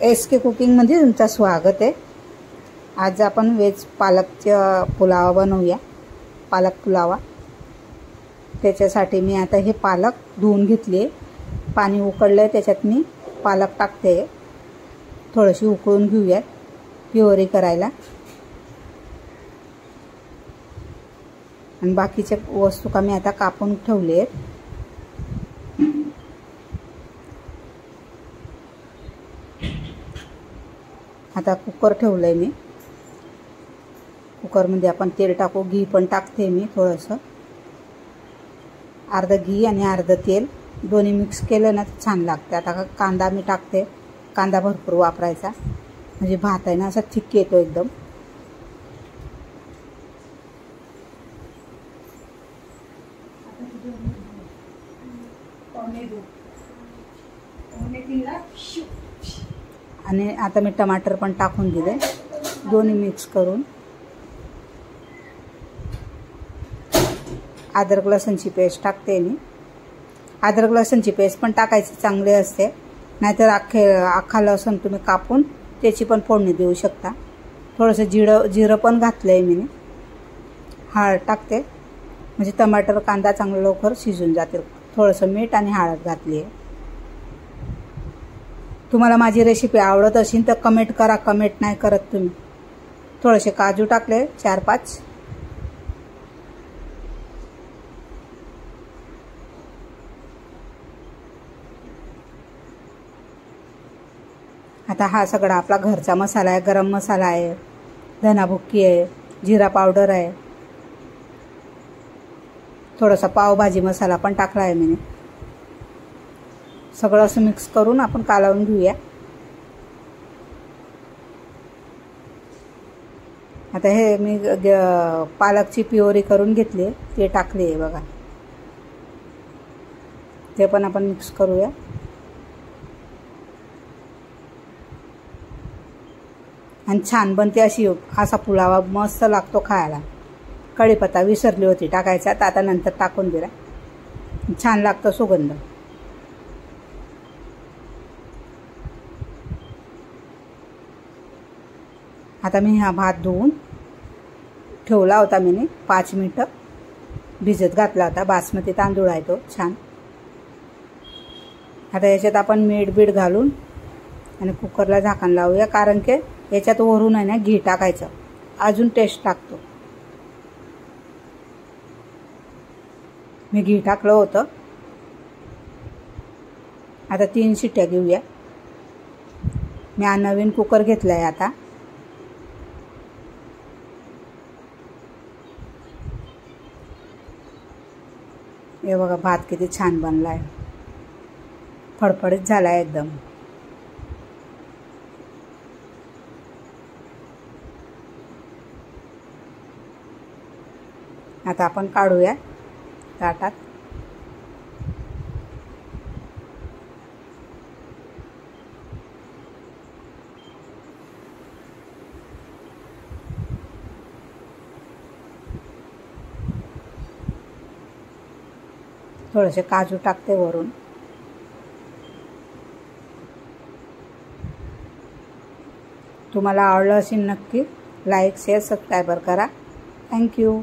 SK कुकिंगमध्ये तुमचं स्वागत आहे। आज आपण वेज पालकचा पुलाव बनवूया, पालक पुलावा। त्याच्यासाठी मी आता हे पालक धुवून घेतले, पाणी उकळले, त्याच्यात मी पालक टाकते। थोडीशी उकळून घेऊया प्युरी करायला। आणि बाकीच्या वस्तू का मी आता कापून ठेवले आहेत। आता कुकर ठेवलंय मी। कुकरमध्ये आपण तेल टाकू, घी पण टाकते मी थोडंसं, अर्ध घी आणि अर्ध तेल दोन्ही मिक्स केलं ना तर छान लागते। आता कांदा मी टाकते, कांदा भरपूर वापरायचा म्हणजे भात आहे ना असा थिक येतो एकदम। आणि आता मी टमाटर पण टाकून दिले, दोन्ही मिक्स करून। अद्रक लसूणची पेस्ट टाकते मी। अद्रक लसूणची पेस्ट पण टाकायची चांगले असते, नाहीतर अख्खा लसूण तुम्ही कापून त्याची पण फोडणी देऊ शकता। थोडंसं जिरं पण घातलंय मी। हळद टाकते म्हणजे टमाटर कांदा चांगला लवकर शिजून जातील। थोडंसं मीठ आणि हळद घातली आहे। तुम्हाला माझी रेसिपी आवडत असेल तर कमेंट करा, कमेंट नाही करत तुम्ही। थोडेसे काजू टाकले 4-5। आता हा सगळा आपला घरचा मसाला आहे, गरम मसाला आहे, धना बुक्की आहे, जिरा पावडर आहे, थोडासा पावभाजी मसाला पण टाकला आहे मी। सगळं असं मिक्स करून आपण कालवून घेऊया। आता हे मी पालकची प्युरी करून घेतली, ते टाकली आहे बघा। ते पण आपण मिक्स करूया। आणि छान बनते अशी, असा पुलावा मस्त लागतो खायला। कढीपत्ता विसरली होती टाकायचा, तर आता नंतर टाकून दिला, छान लागतो सुगंध। आता मी हा भात धुवून ठेवला होता मी 5 मिनिटं भिजत घातला होता। बासमती तांदूळ आहे तो छान। आता याच्यात आपण मीठ बीठ घालून आणि कुकरला झाकण लावूया, कारण की याच्यात वरून आहे ना घी टाकायचं, अजून टेस्ट लागतो। मी घी टाकलं होतं। आता 3 शिट्ट्या घेऊया। मी हा नवीन कुकर घेतलाय आता। हे बघा भात किती छान बनलाय, फडफडीत झालाय एकदम। आता आपण काढूया ताटात। थोडेसे काजू टाकते वरून। तुम्हाला आवडलं असेल नक्की लाईक शेअर सबस्क्राईब करा। थँक्यू।